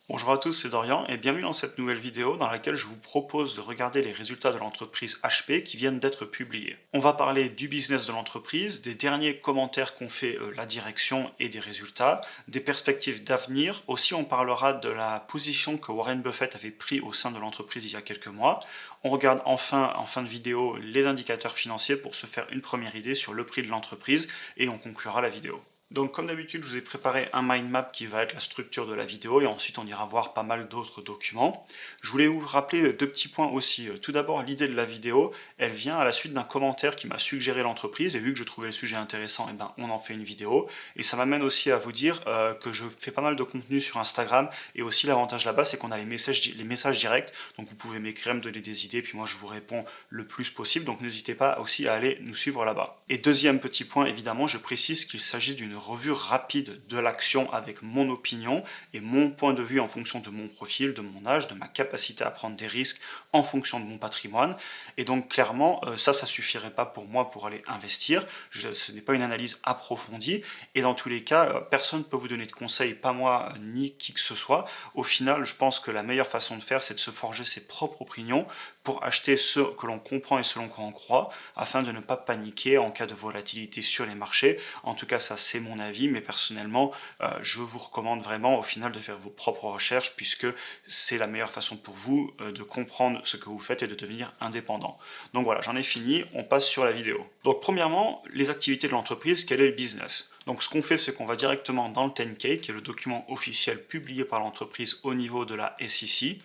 Bonjour à tous, c'est Dorian et bienvenue dans cette nouvelle vidéo dans laquelle je vous propose de regarder les résultats de l'entreprise HP qui viennent d'être publiés. On va parler du business de l'entreprise, des derniers commentaires qu'ont fait la direction et des résultats, des perspectives d'avenir. Aussi, on parlera de la position que Warren Buffett avait pris au sein de l'entreprise il y a quelques mois. On regarde enfin, en fin de vidéo, les indicateurs financiers pour se faire une première idée sur le prix de l'entreprise et on conclura la vidéo. Donc comme d'habitude, je vous ai préparé un mind map qui va être la structure de la vidéo et ensuite on ira voir pas mal d'autres documents. Je voulais vous rappeler deux petits points aussi. Tout d'abord, l'idée de la vidéo, elle vient à la suite d'un commentaire qui m'a suggéré l'entreprise et vu que je trouvais le sujet intéressant, on en fait une vidéo. Et ça m'amène aussi à vous dire que je fais pas mal de contenu sur Instagram et aussi l'avantage là-bas, c'est qu'on a les messages directs. Donc vous pouvez m'écrire, me donner des idées, puis moi je vous réponds le plus possible. Donc n'hésitez pas aussi à aller nous suivre là-bas. Et deuxième petit point, évidemment, je précise qu'il s'agit d'une revue rapide de l'action avec mon opinion et mon point de vue en fonction de mon profil, de mon âge, de ma capacité à prendre des risques en fonction de mon patrimoine. Et donc clairement, ça suffirait pas pour moi pour aller investir. Ce n'est pas une analyse approfondie. Et dans tous les cas, personne ne peut vous donner de conseils, pas moi ni qui que ce soit. Au final, je pense que la meilleure façon de faire, c'est de se forger ses propres opinions pour acheter ce que l'on comprend et ce que l'on croit, afin de ne pas paniquer en cas de volatilité sur les marchés. En tout cas, ça c'est mon avis, mais personnellement, je vous recommande vraiment au final de faire vos propres recherches, puisque c'est la meilleure façon pour vous de comprendre ce que vous faites et de devenir indépendant. Donc voilà, j'en ai fini, on passe sur la vidéo. Donc premièrement, les activités de l'entreprise, quel est le business ? Donc ce qu'on fait, c'est qu'on va directement dans le 10K, qui est le document officiel publié par l'entreprise au niveau de la SEC,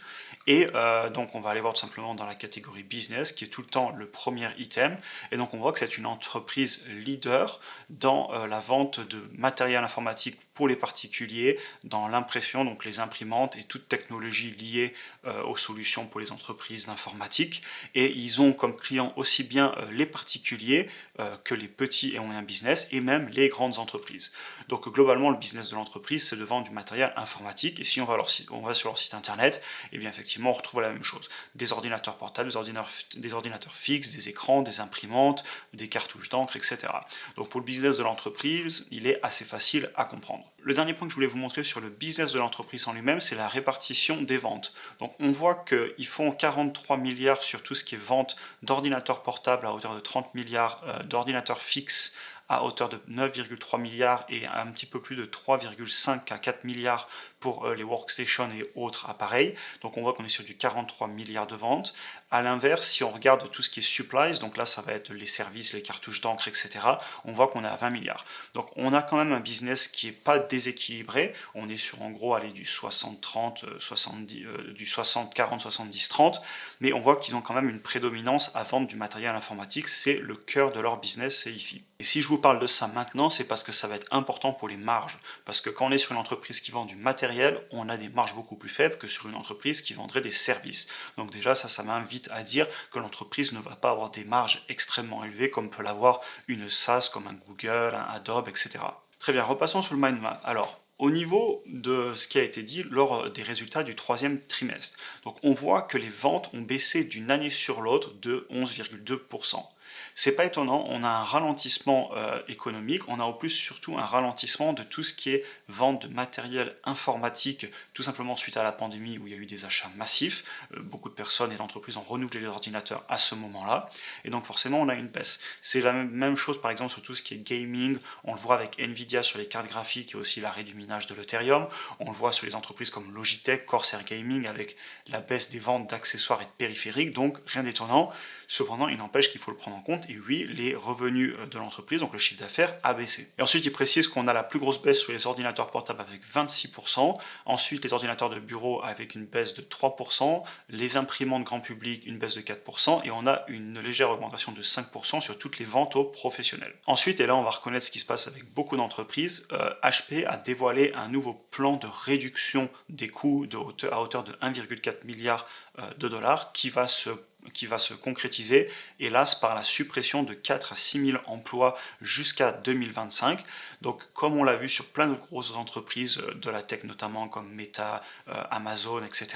et donc on va aller voir tout simplement dans la catégorie business, qui est tout le temps le premier item, et donc on voit que c'est une entreprise leader dans la vente de matériel informatique pour les particuliers, dans l'impression, donc les imprimantes et toute technologie liée aux solutions pour les entreprises d'informatique, et ils ont comme clients aussi bien les particuliers que les petits et moyens business, et même les grandes entreprises. Donc globalement, le business de l'entreprise, c'est de vendre du matériel informatique, et si on va sur leur site internet, et bien effectivement, on retrouve la même chose. Des ordinateurs portables, des ordinateurs fixes, des écrans, des imprimantes, des cartouches d'encre, etc. Donc pour le business de l'entreprise, il est assez facile à comprendre. Le dernier point que je voulais vous montrer sur le business de l'entreprise en lui-même, c'est la répartition des ventes. Donc on voit qu'ils font 43 milliards sur tout ce qui est vente d'ordinateurs portables à hauteur de 30 milliards, d'ordinateurs fixes à hauteur de 9,3 milliards et un petit peu plus de 3,5 à 4 milliards pour les workstations et autres appareils. Donc on voit qu'on est sur du 43 milliards de ventes. A l'inverse, si on regarde tout ce qui est supplies, donc là ça va être les services, les cartouches d'encre, etc., on voit qu'on est à 20 milliards. Donc on a quand même un business qui n'est pas déséquilibré. On est sur en gros aller du 60-30, 70, du 60-40, 70-30, mais on voit qu'ils ont quand même une prédominance à vendre du matériel informatique. C'est le cœur de leur business, c'est ici. Et si je vous parle de ça maintenant, c'est parce que ça va être important pour les marges. Parce que quand on est sur une entreprise qui vend du matériel, on a des marges beaucoup plus faibles que sur une entreprise qui vendrait des services. Donc déjà, ça m'invite à dire que l'entreprise ne va pas avoir des marges extrêmement élevées comme peut l'avoir une SaaS comme un Google, un Adobe, etc. Très bien, repassons sur le mind map. Alors, au niveau de ce qui a été dit lors des résultats du troisième trimestre, donc on voit que les ventes ont baissé d'une année sur l'autre de 11,2%. C'est pas étonnant, on a un ralentissement économique, on a au plus surtout un ralentissement de tout ce qui est vente de matériel informatique, tout simplement suite à la pandémie où il y a eu des achats massifs. Beaucoup de personnes et d'entreprises ont renouvelé les ordinateurs à ce moment-là, et donc forcément on a une baisse. C'est la même chose par exemple sur tout ce qui est gaming, on le voit avec Nvidia sur les cartes graphiques et aussi l'arrêt du minage de l'Ethereum, on le voit sur les entreprises comme Logitech, Corsair Gaming avec la baisse des ventes d'accessoires et de périphériques, donc rien d'étonnant. Cependant, il n'empêche qu'il faut le prendre en compte, et oui, les revenus de l'entreprise, donc le chiffre d'affaires, a baissé. Et ensuite, il précise qu'on a la plus grosse baisse sur les ordinateurs portables avec 26%, ensuite les ordinateurs de bureau avec une baisse de 3%, les imprimantes grand public, une baisse de 4%, et on a une légère augmentation de 5% sur toutes les ventes aux professionnels. Ensuite, et là on va reconnaître ce qui se passe avec beaucoup d'entreprises, HP a dévoilé un nouveau plan de réduction des coûts à hauteur de 1,4 milliard de dollars qui va se concrétiser, hélas, par la suppression de 4 à 6 000 emplois jusqu'à 2025. Donc, comme on l'a vu sur plein de grosses entreprises de la tech, notamment comme Meta, Amazon, etc.,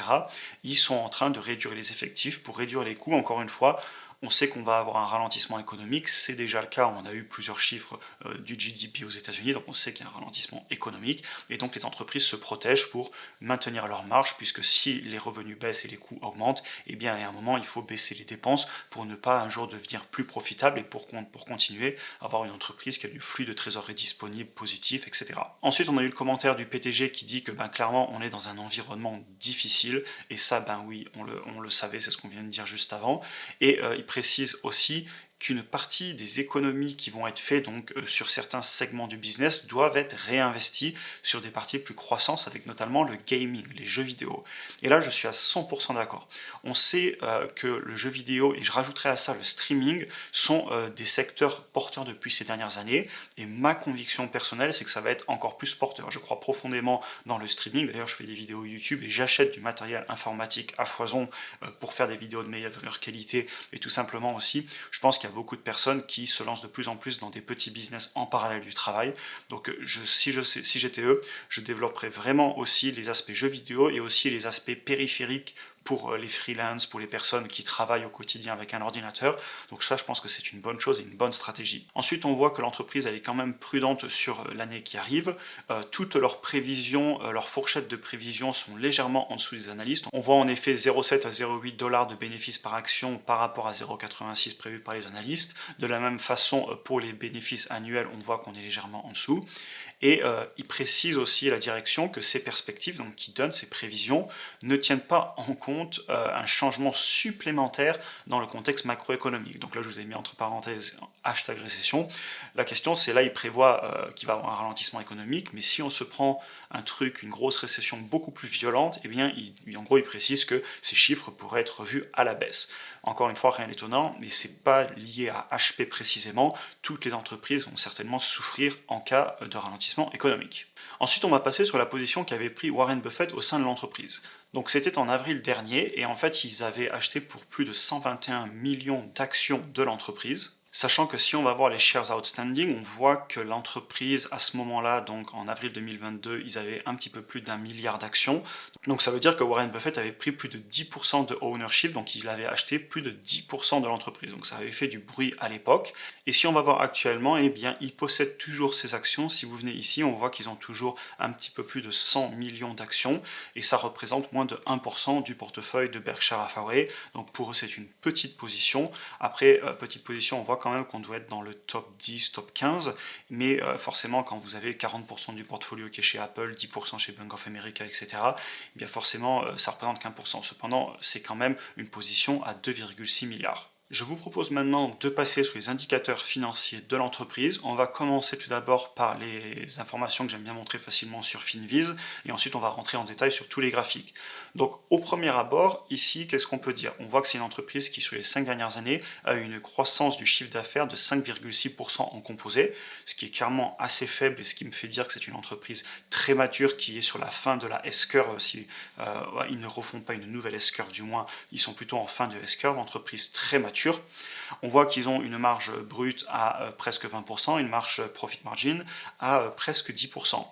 ils sont en train de réduire les effectifs pour réduire les coûts. Encore une fois, On sait qu'on va avoir un ralentissement économique, c'est déjà le cas, on a eu plusieurs chiffres du GDP aux États-Unis, donc on sait qu'il y a un ralentissement économique, et donc les entreprises se protègent pour maintenir leur marge, puisque si les revenus baissent et les coûts augmentent, eh bien à un moment il faut baisser les dépenses pour ne pas un jour devenir plus profitable et pour continuer à avoir une entreprise qui a du flux de trésorerie disponible positif, etc. Ensuite, on a eu le commentaire du PTG qui dit que clairement on est dans un environnement difficile, et ça oui, on le savait, c'est ce qu'on vient de dire juste avant, et il précise aussi qu'une partie des économies qui vont être faites donc sur certains segments du business doivent être réinvesties sur des parties plus croissantes, avec notamment le gaming, les jeux vidéo. Et là, je suis à 100% d'accord. On sait que le jeu vidéo, et je rajouterai à ça le streaming, sont des secteurs porteurs depuis ces dernières années, et ma conviction personnelle, c'est que ça va être encore plus porteur. Je crois profondément dans le streaming, d'ailleurs je fais des vidéos YouTube et j'achète du matériel informatique à foison pour faire des vidéos de meilleure qualité, et tout simplement aussi, je pense qu'il y a beaucoup de personnes qui se lancent de plus en plus dans des petits business en parallèle du travail. Donc si j'étais eux, je développerais vraiment aussi les aspects jeux vidéo et aussi les aspects périphériques pour les freelances, pour les personnes qui travaillent au quotidien avec un ordinateur. Donc ça, je pense que c'est une bonne chose et une bonne stratégie. Ensuite, on voit que l'entreprise, elle est quand même prudente sur l'année qui arrive. Toutes leurs prévisions, leurs fourchettes de prévisions sont légèrement en dessous des analystes. On voit en effet 0,7 à 0,8 $ de bénéfices par action par rapport à 0,86 prévu par les analystes. De la même façon, pour les bénéfices annuels, on voit qu'on est légèrement en dessous. Et il précise aussi la direction que ces perspectives, donc qui donnent ces prévisions, ne tiennent pas en compte un changement supplémentaire dans le contexte macroéconomique. Donc là, je vous ai mis entre parenthèses hashtag récession. La question, c'est là, il prévoit qu'il va y avoir un ralentissement économique, mais si on se prend un truc, une grosse récession beaucoup plus violente, eh bien, en gros, il précise que ces chiffres pourraient être revus à la baisse. Encore une fois, rien d'étonnant, mais c'est pas lié à HP précisément. Toutes les entreprises vont certainement souffrir en cas de ralentissement économique. Ensuite, on va passer sur la position qu'avait pris Warren Buffett au sein de l'entreprise. Donc c'était en avril dernier, et en fait, ils avaient acheté pour plus de 121 millions d'actions de l'entreprise. Sachant que si on va voir les shares outstanding, on voit que l'entreprise, à ce moment-là, donc en avril 2022, ils avaient un petit peu plus d'1 milliard d'actions. Donc ça veut dire que Warren Buffett avait pris plus de 10% de ownership, donc il avait acheté plus de 10% de l'entreprise. Donc ça avait fait du bruit à l'époque. Et si on va voir actuellement, eh bien, ils possèdent toujours ces actions. Si vous venez ici, on voit qu'ils ont toujours un petit peu plus de 100 millions d'actions, et ça représente moins de 1% du portefeuille de Berkshire Hathaway. Donc pour eux, c'est une petite position. Après, petite position, on voit quand même qu'on doit être dans le top 10, top 15, mais forcément quand vous avez 40% du portfolio qui est chez Apple, 10% chez Bank of America, etc., eh bien forcément ça représente qu'1%. Cependant, c'est quand même une position à 2,6 milliards. Je vous propose maintenant de passer sur les indicateurs financiers de l'entreprise. On va commencer tout d'abord par les informations que j'aime bien montrer facilement sur Finviz, et ensuite on va rentrer en détail sur tous les graphiques. Donc au premier abord, ici, qu'est-ce qu'on peut dire? On voit que c'est une entreprise qui, sur les 5 dernières années, a eu une croissance du chiffre d'affaires de 5,6% en composé, ce qui est clairement assez faible, et ce qui me fait dire que c'est une entreprise très mature qui est sur la fin de la S-curve. Si ils ne refont pas une nouvelle S-curve, du moins, ils sont plutôt en fin de S-curve, entreprise très mature. On voit qu'ils ont une marge brute à presque 20%, une marge profit margin à presque 10%.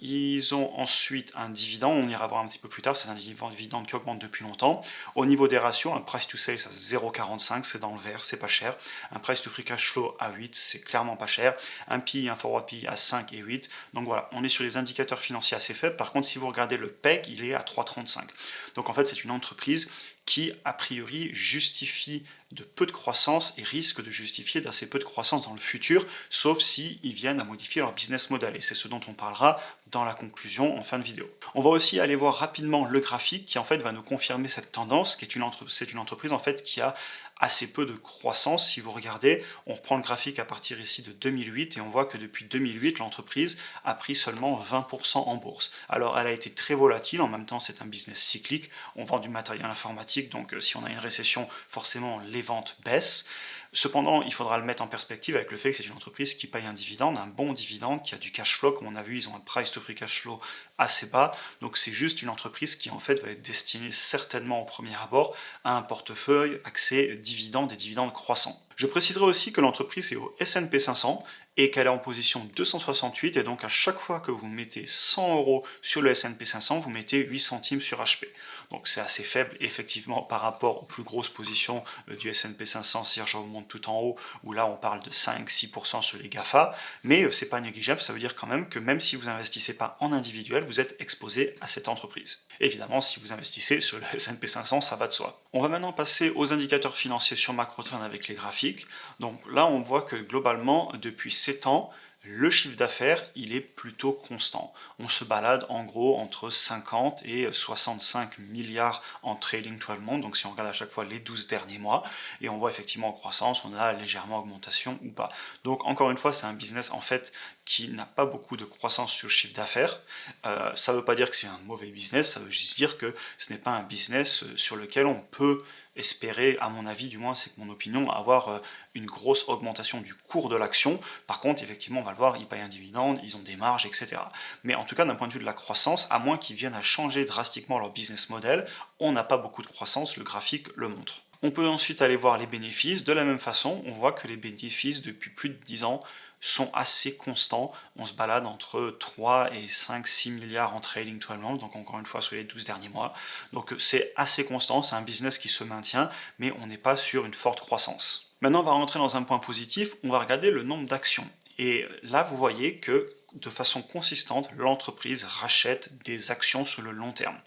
Ils ont ensuite un dividende, on ira voir un petit peu plus tard, c'est un dividende qui augmente depuis longtemps. Au niveau des ratios, un price to sales à 0,45, c'est dans le vert, c'est pas cher. Un price to free cash flow à 8, c'est clairement pas cher. Un PE, un forward PE à 5 et 8. Donc voilà, on est sur les indicateurs financiers assez faibles. Par contre, si vous regardez le PEG, il est à 3,35. Donc en fait, c'est une entreprise qui, a priori, justifie de peu de croissance et risque de justifier d'assez peu de croissance dans le futur, sauf s'ils viennent à modifier leur business model. Et c'est ce dont on parlera dans la conclusion en fin de vidéo. On va aussi aller voir rapidement le graphique qui en fait va nous confirmer cette tendance, qui est c'est une entreprise en fait qui a assez peu de croissance. Si vous regardez, on reprend le graphique à partir ici de 2008 et on voit que depuis 2008, l'entreprise a pris seulement 20% en bourse. Alors elle a été très volatile, en même temps c'est un business cyclique, on vend du matériel informatique, donc si on a une récession, forcément les ventes baissent. Cependant, il faudra le mettre en perspective avec le fait que c'est une entreprise qui paye un dividende, un bon dividende, qui a du cash flow. Comme on a vu, ils ont un price to free cash flow assez bas. Donc c'est juste une entreprise qui en fait va être destinée certainement au premier abord à un portefeuille axé dividendes et dividendes croissants. Je préciserai aussi que l'entreprise est au S&P 500 et qu'elle est en position 268, et donc à chaque fois que vous mettez 100 € sur le S&P 500, vous mettez 8 centimes sur HP. Donc c'est assez faible effectivement par rapport aux plus grosses positions du S&P 500, si je remonte tout en haut, où là on parle de 5-6% sur les GAFA, mais c'est pas négligeable, ça veut dire quand même que même si vous investissez pas en individuel, vous êtes exposé à cette entreprise. Évidemment, si vous investissez sur le S&P 500, ça va de soi. On va maintenant passer aux indicateurs financiers sur MacroTrend avec les graphiques. Donc là, on voit que globalement, depuis 7 ans, le chiffre d'affaires, il est plutôt constant. On se balade en gros entre 50 et 65 milliards en trailing 12 months, donc si on regarde à chaque fois les 12 derniers mois, et on voit effectivement en croissance, on a légèrement augmentation ou pas. Donc encore une fois, c'est un business en fait qui n'a pas beaucoup de croissance sur le chiffre d'affaires. Ça ne veut pas dire que c'est un mauvais business, ça veut juste dire que ce n'est pas un business sur lequel on peut espérer, à mon avis, du moins c'est mon opinion, avoir une grosse augmentation du cours de l'action. Par contre, effectivement, on va le voir, ils payent un dividende, ils ont des marges, etc. Mais en tout cas, d'un point de vue de la croissance, à moins qu'ils viennent à changer drastiquement leur business model, on n'a pas beaucoup de croissance, le graphique le montre. On peut ensuite aller voir les bénéfices. De la même façon, on voit que les bénéfices, depuis plus de 10 ans, sont assez constants. On se balade entre 3 et 5-6 milliards en trailing 12 months, donc encore une fois sur les 12 derniers mois. Donc c'est assez constant, c'est un business qui se maintient, mais on n'est pas sur une forte croissance. Maintenant, on va rentrer dans un point positif, on va regarder le nombre d'actions. Et là, vous voyez que de façon consistante, l'entreprise rachète des actions sur le long terme.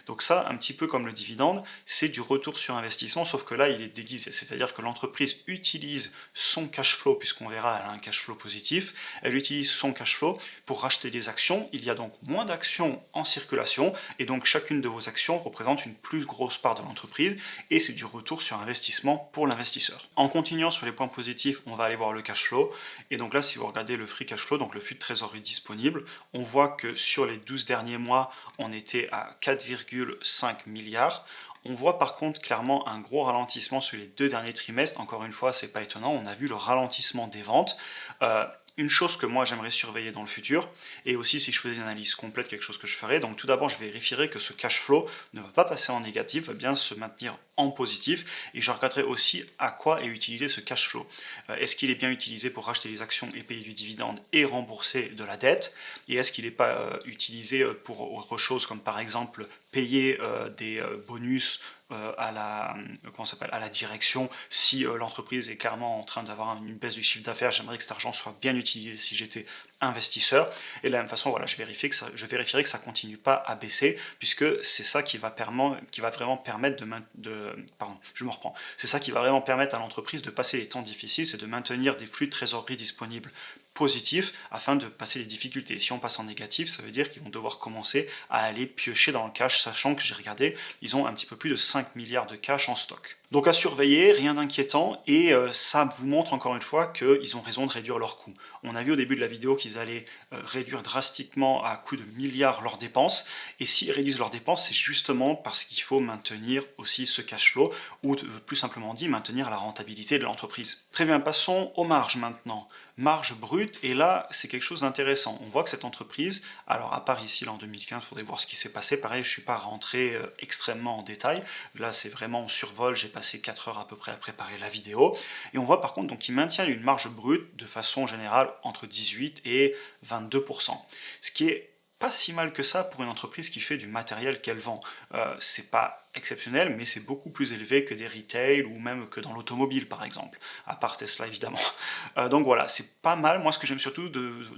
Donc ça, un petit peu comme le dividende, c'est du retour sur investissement, sauf que là, il est déguisé. C'est-à-dire que l'entreprise utilise son cash flow, puisqu'on verra, elle a un cash flow positif, elle utilise son cash flow pour racheter des actions. Il y a donc moins d'actions en circulation, et donc chacune de vos actions représente une plus grosse part de l'entreprise, et c'est du retour sur investissement pour l'investisseur. En continuant sur les points positifs, on va aller voir le cash flow, et donc là, si vous regardez le free cash flow, donc le flux de trésorerie disponible, on voit que sur les 12 derniers mois, on était à 4,5 milliards. On voit par contre clairement un gros ralentissement sur les 2 derniers trimestres. Encore une fois, c'est pas étonnant, on a vu le ralentissement des ventes. Une chose que moi j'aimerais surveiller dans le futur, et aussi si je faisais une analyse complète, quelque chose que je ferais, donc tout d'abord je vérifierai que ce cash flow ne va pas passer en négatif, va bien se maintenir en positif, et je regarderai aussi à quoi est utilisé ce cash flow. Est-ce qu'il est bien utilisé pour racheter les actions et payer du dividende et rembourser de la dette, et est-ce qu'il n'est pas utilisé pour autre chose, comme par exemple payer des bonus à la direction si l'entreprise est clairement en train d'avoir une baisse du chiffre d'affaires. J'aimerais que cet argent soit bien utilisé si j'étais investisseur, et de la même façon, voilà, je vérifierai que ça continue pas à baisser, puisque c'est ça qui va vraiment permettre c'est ça qui va vraiment permettre à l'entreprise de passer les temps difficiles, c'est de maintenir des flux de trésorerie disponibles positifs afin de passer les difficultés. Si on passe en négatif, ça veut dire qu'ils vont devoir commencer à aller piocher dans le cash, sachant que j'ai regardé, ils ont un petit peu plus de 5 milliards de cash en stock. Donc à surveiller, rien d'inquiétant, et ça vous montre encore une fois qu'ils ont raison de réduire leurs coûts. On a vu au début de la vidéo qu'ils allaient réduire drastiquement à coût de milliards leurs dépenses, et s'ils réduisent leurs dépenses, c'est justement parce qu'il faut maintenir aussi ce cash flow, ou plus simplement dit, maintenir la rentabilité de l'entreprise. Très bien, passons aux marges maintenant. Marge brute, et là c'est quelque chose d'intéressant. On voit que cette entreprise, alors à part ici là en 2015, il faudrait voir ce qui s'est passé, pareil je ne suis pas rentré extrêmement en détail, là c'est vraiment en survol, j'ai passé 4 heures à peu près à préparer la vidéo, et on voit par contre qu'ils maintiennent une marge brute de façon générale entre 18 et 22%, ce qui est pas si mal que ça pour une entreprise qui fait du matériel qu'elle vend. C'est pas exceptionnel, mais c'est beaucoup plus élevé que des retail ou même que dans l'automobile par exemple, à part Tesla évidemment. Donc voilà, c'est pas mal. Moi ce que j'aime surtout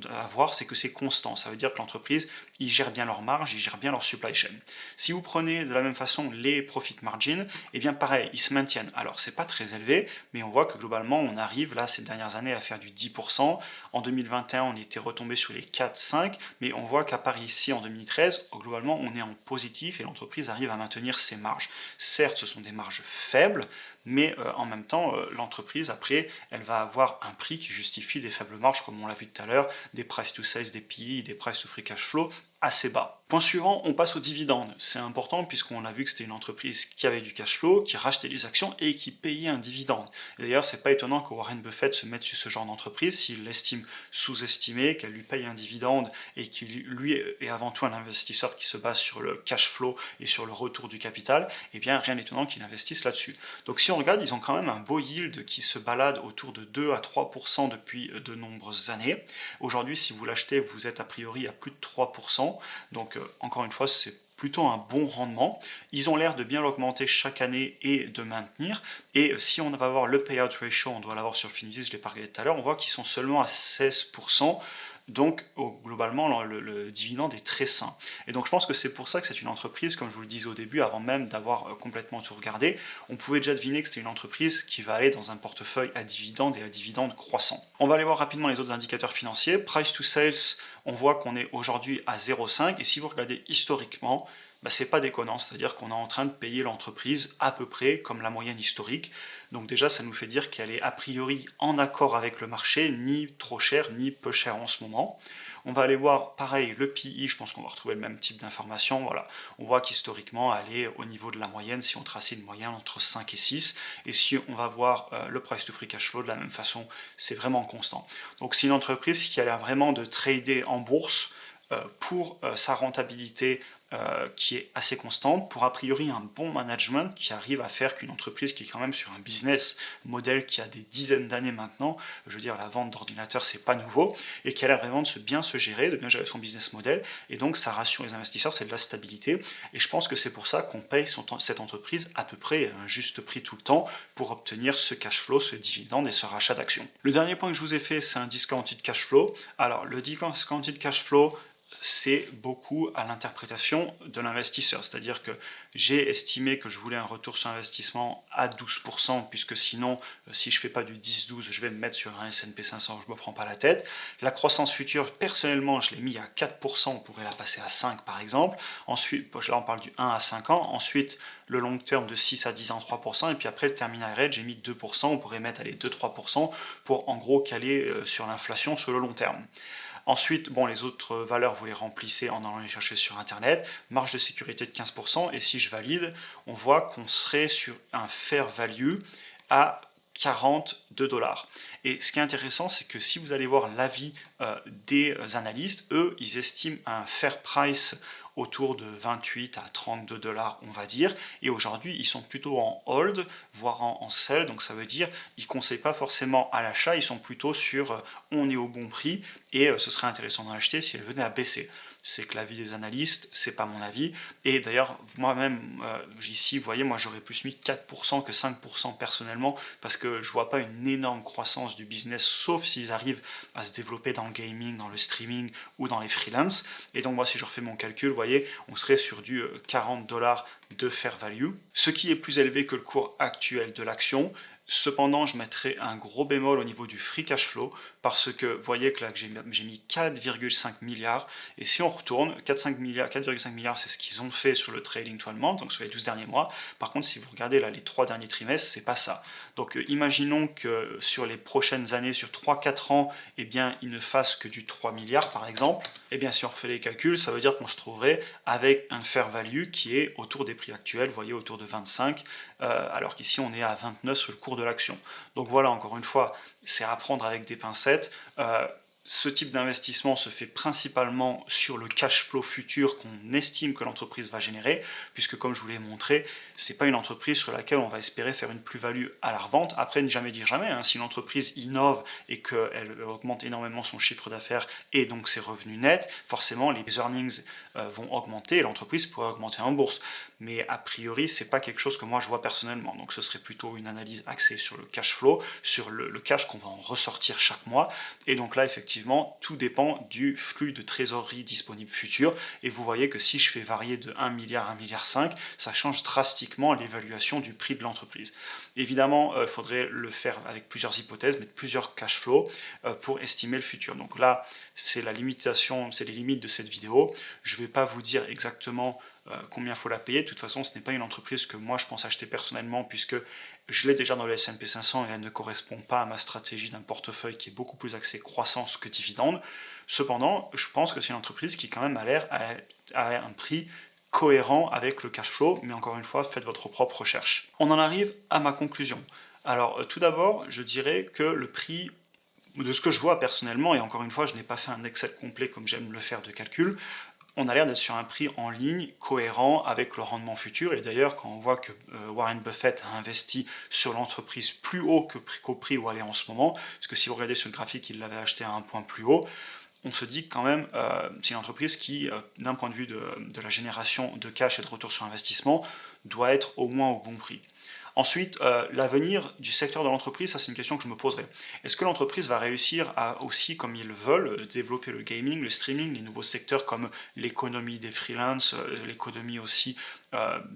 à voir, c'est que c'est constant. Ça veut dire que l'entreprise, ils gèrent bien leur marge, ils gèrent bien leur supply chain. Si vous prenez de la même façon les profit margin, eh bien pareil, ils se maintiennent. Alors c'est pas très élevé, mais on voit que globalement on arrive là ces dernières années à faire du 10%. En 2021 on était retombé sur les 4-5, mais on voit qu'à part ici en 2013, globalement on est en positif et l'entreprise arrive à maintenir ses marges. Certes, ce sont des marges faibles, mais en même temps, l'entreprise, après, elle va avoir un prix qui justifie des faibles marges, comme on l'a vu tout à l'heure, des price to sales, des PI, des price to free cash flow, assez bas. Point suivant, on passe aux dividendes. C'est important puisqu'on a vu que c'était une entreprise qui avait du cash flow, qui rachetait des actions et qui payait un dividende. Et d'ailleurs, c'est pas étonnant que Warren Buffett se mette sur ce genre d'entreprise s'il l'estime sous-estimée, qu'elle lui paye un dividende et qu'il lui est avant tout un investisseur qui se base sur le cash flow et sur le retour du capital. Eh bien, rien d'étonnant qu'il investisse là-dessus. Donc si on regarde, ils ont quand même un beau yield qui se balade autour de 2 à 3% depuis de nombreuses années. Aujourd'hui, si vous l'achetez, vous êtes a priori à plus de 3%. Donc encore une fois, c'est plutôt un bon rendement. Ils ont l'air de bien l'augmenter chaque année et de maintenir. Et si on va voir le payout ratio, on doit l'avoir sur Finviz, je l'ai parlé tout à l'heure, on voit qu'ils sont seulement à 16%. Donc, globalement, le dividende est très sain. Et donc, je pense que c'est pour ça que c'est une entreprise, comme je vous le disais au début, avant même d'avoir complètement tout regardé, on pouvait déjà deviner que c'était une entreprise qui va aller dans un portefeuille à dividende et à dividende croissant. On va aller voir rapidement les autres indicateurs financiers. Price to sales, on voit qu'on est aujourd'hui à 0,5. Et si vous regardez historiquement, c'est pas déconnant, c'est-à-dire qu'on est en train de payer l'entreprise à peu près comme la moyenne historique. Donc déjà, ça nous fait dire qu'elle est a priori en accord avec le marché, ni trop cher, ni peu cher en ce moment. On va aller voir, pareil, le PI, je pense qu'on va retrouver le même type d'information. Voilà. On voit qu'historiquement, elle est au niveau de la moyenne, si on traçait une moyenne entre 5 et 6. Et si on va voir le price to free cash flow, de la même façon, c'est vraiment constant. Donc c'est une entreprise qui a l'air vraiment de trader en bourse pour sa rentabilité qui est assez constante, pour a priori un bon management qui arrive à faire qu'une entreprise qui est quand même sur un business model qui a des dizaines d'années maintenant, je veux dire la vente d'ordinateurs c'est pas nouveau, et qui a l'air vraiment de bien se gérer, de bien gérer son business model, et donc ça rassure les investisseurs, c'est de la stabilité, et je pense que c'est pour ça qu'on paye cette entreprise à peu près à un juste prix tout le temps pour obtenir ce cash flow, ce dividende et ce rachat d'actions. Le dernier point que je vous ai fait, c'est un discounted cash flow. Alors le discounted cash flow, c'est beaucoup à l'interprétation de l'investisseur. C'est-à-dire que j'ai estimé que je voulais un retour sur investissement à 12%, puisque sinon, si je ne fais pas du 10-12, je vais me mettre sur un S&P 500, je ne me prends pas la tête. La croissance future, personnellement, je l'ai mis à 4%, on pourrait la passer à 5 par exemple. Ensuite, là on parle du 1 à 5 ans. Ensuite, le long terme de 6 à 10 ans, 3%. Et puis après, le terminal rate, j'ai mis 2%, on pourrait mettre 2-3% pour en gros caler sur l'inflation sur le long terme. Ensuite, bon, les autres valeurs, vous les remplissez en allant les chercher sur Internet. Marge de sécurité de 15%. Et si je valide, on voit qu'on serait sur un fair value à 42 $. Et ce qui est intéressant, c'est que si vous allez voir l'avis des analystes, eux, ils estiment un fair price autour de 28 à 32 $, on va dire. Et aujourd'hui, ils sont plutôt en hold, voire en sell. Donc ça veut dire ils ne conseillent pas forcément à l'achat, ils sont plutôt sur on est au bon prix et ce serait intéressant d'en acheter si elle venait à baisser. C'est que l'avis des analystes, c'est pas mon avis. Et d'ailleurs, moi-même, ici, vous voyez, moi j'aurais plus mis 4% que 5% personnellement, parce que je vois pas une énorme croissance du business, sauf s'ils arrivent à se développer dans le gaming, dans le streaming ou dans les freelance. Et donc moi, si je refais mon calcul, vous voyez, on serait sur du 40 $ de fair value, ce qui est plus élevé que le cours actuel de l'action. Cependant, je mettrai un gros bémol au niveau du free cash flow, parce que vous voyez que là j'ai mis 4,5 milliards, et si on retourne, 4,5 milliards, c'est ce qu'ils ont fait sur le trailing 12 months, donc sur les 12 derniers mois. Par contre, si vous regardez là les 3 derniers trimestres, c'est pas ça. Donc imaginons que sur les prochaines années, sur 3-4 ans, eh bien, ils ne fassent que du 3 milliards par exemple. Eh bien, si on refait les calculs, ça veut dire qu'on se trouverait avec un fair value qui est autour des prix actuels, vous voyez, autour de 25, alors qu'ici on est à 29 sur le cours de l'action. Donc voilà, encore une fois, c'est à prendre avec des pincettes. Ce type d'investissement se fait principalement sur le cash flow futur qu'on estime que l'entreprise va générer, puisque comme je vous l'ai montré, c'est pas une entreprise sur laquelle on va espérer faire une plus-value à la revente. Après, ne jamais dire jamais, hein. Si l'entreprise innove et qu'elle augmente énormément son chiffre d'affaires et donc ses revenus nets, forcément les earnings vont augmenter et l'entreprise pourrait augmenter en bourse. Mais a priori, c'est pas quelque chose que moi je vois personnellement. Donc ce serait plutôt une analyse axée sur le cash flow, sur le cash qu'on va en ressortir chaque mois. Et donc là, effectivement, tout dépend du flux de trésorerie disponible futur. Et vous voyez que si je fais varier de 1 milliard à 1,5 milliard, ça change drastiquement l'évaluation du prix de l'entreprise. Évidemment, il faudrait le faire avec plusieurs hypothèses, mettre plusieurs cash flows pour estimer le futur. Donc là, c'est la limitation, c'est les limites de cette vidéo. Je ne vais pas vous dire exactement combien il faut la payer. De toute façon, ce n'est pas une entreprise que moi je pense acheter personnellement, puisque je l'ai déjà dans le S&P 500 et elle ne correspond pas à ma stratégie d'un portefeuille qui est beaucoup plus axé croissance que dividende. Cependant, je pense que c'est une entreprise qui quand même a l'air à un prix cohérent avec le cash flow, mais encore une fois, faites votre propre recherche. On en arrive à ma conclusion. Alors, tout d'abord, je dirais que le prix, de ce que je vois personnellement, et encore une fois, je n'ai pas fait un Excel complet comme j'aime le faire de calcul, on a l'air d'être sur un prix en ligne, cohérent avec le rendement futur. Et d'ailleurs, quand on voit que Warren Buffett a investi sur l'entreprise plus haut qu'au prix où elle est en ce moment, parce que si vous regardez sur le graphique, il l'avait acheté à un point plus haut, on se dit que quand même, c'est une entreprise qui, d'un point de vue de la génération de cash et de retour sur investissement, doit être au moins au bon prix. Ensuite, l'avenir du secteur de l'entreprise, ça c'est une question que je me poserai. Est-ce que l'entreprise va réussir à aussi, comme ils le veulent, développer le gaming, le streaming, les nouveaux secteurs comme l'économie des freelances, l'économie aussi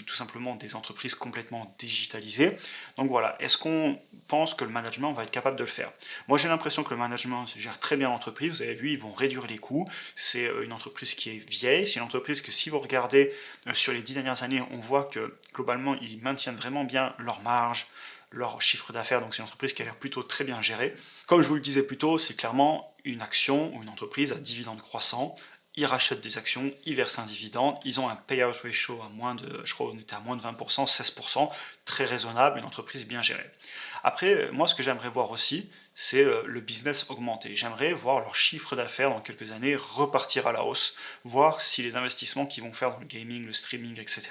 tout simplement des entreprises complètement digitalisées. Donc voilà, est-ce qu'on pense que le management va être capable de le faire? Moi j'ai l'impression que le management gère très bien l'entreprise, vous avez vu, ils vont réduire les coûts, c'est une entreprise qui est vieille, c'est une entreprise que si vous regardez sur les 10 dernières années, on voit que globalement ils maintiennent vraiment bien leur marge, leur chiffre d'affaires, donc c'est une entreprise qui a l'air plutôt très bien gérée. Comme je vous le disais plus tôt, c'est clairement une action ou une entreprise à dividende croissant. Ils rachètent des actions, ils versent un dividende, ils ont un payout ratio à moins de, je crois qu'on était à moins de 20%, 16%, très raisonnable, une entreprise bien gérée. Après, moi ce que j'aimerais voir aussi, c'est le business augmenter. J'aimerais voir leur chiffre d'affaires dans quelques années repartir à la hausse, voir si les investissements qu'ils vont faire dans le gaming, le streaming, etc.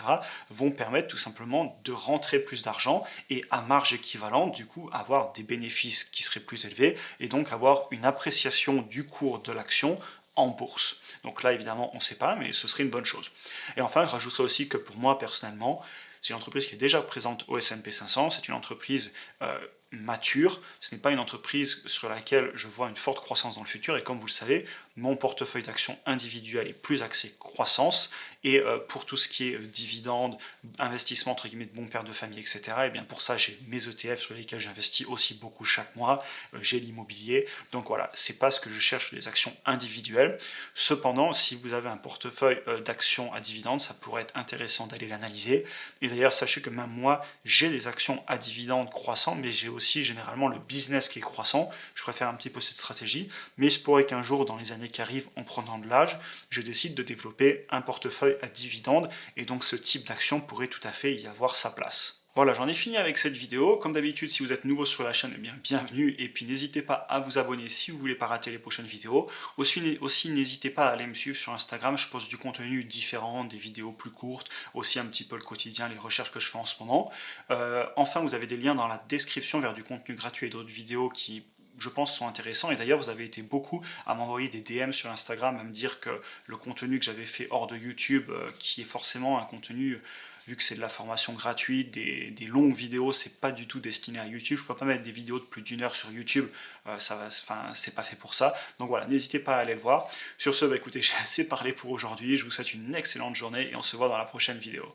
vont permettre tout simplement de rentrer plus d'argent et à marge équivalente, du coup, avoir des bénéfices qui seraient plus élevés et donc avoir une appréciation du cours de l'action en bourse. Donc là, évidemment, on ne sait pas, mais ce serait une bonne chose. Et enfin, je rajouterais aussi que pour moi, personnellement, c'est une entreprise qui est déjà présente au S&P 500, c'est une entreprise mature, ce n'est pas une entreprise sur laquelle je vois une forte croissance dans le futur, et comme vous le savez, mon portefeuille d'actions individuel est plus axé croissance, et pour tout ce qui est dividendes, investissement entre guillemets de bon père de famille, etc., et bien pour ça j'ai mes ETF sur lesquels j'investis aussi beaucoup chaque mois, j'ai l'immobilier, donc voilà, c'est pas ce que je cherche sur les actions individuelles. Cependant, si vous avez un portefeuille d'actions à dividendes, ça pourrait être intéressant d'aller l'analyser, et d'ailleurs sachez que même moi, j'ai des actions à dividendes croissants, mais j'ai aussi généralement le business qui est croissant, je préfère un petit peu cette stratégie, mais il se pourrait qu'un jour, dans les années qui arrivent, en prenant de l'âge, je décide de développer un portefeuille à dividendes, et donc ce type d'action pourrait tout à fait y avoir sa place. Voilà, j'en ai fini avec cette vidéo. Comme d'habitude, si vous êtes nouveau sur la chaîne, eh bien bienvenue, et puis n'hésitez pas à vous abonner si vous voulez pas rater les prochaines vidéos. Aussi n'hésitez pas à aller me suivre sur Instagram, je poste du contenu différent, des vidéos plus courtes, aussi un petit peu le quotidien, les recherches que je fais en ce moment. Enfin, vous avez des liens dans la description vers du contenu gratuit et d'autres vidéos qui je pense sont intéressants, et d'ailleurs vous avez été beaucoup à m'envoyer des DM sur Instagram, à me dire que le contenu que j'avais fait hors de YouTube, qui est forcément un contenu, vu que c'est de la formation gratuite, des longues vidéos, c'est pas du tout destiné à YouTube, je peux pas mettre des vidéos de plus d'1 heure sur YouTube, c'est pas fait pour ça, donc voilà, n'hésitez pas à aller le voir. Sur ce, écoutez, j'ai assez parlé pour aujourd'hui, je vous souhaite une excellente journée, et on se voit dans la prochaine vidéo.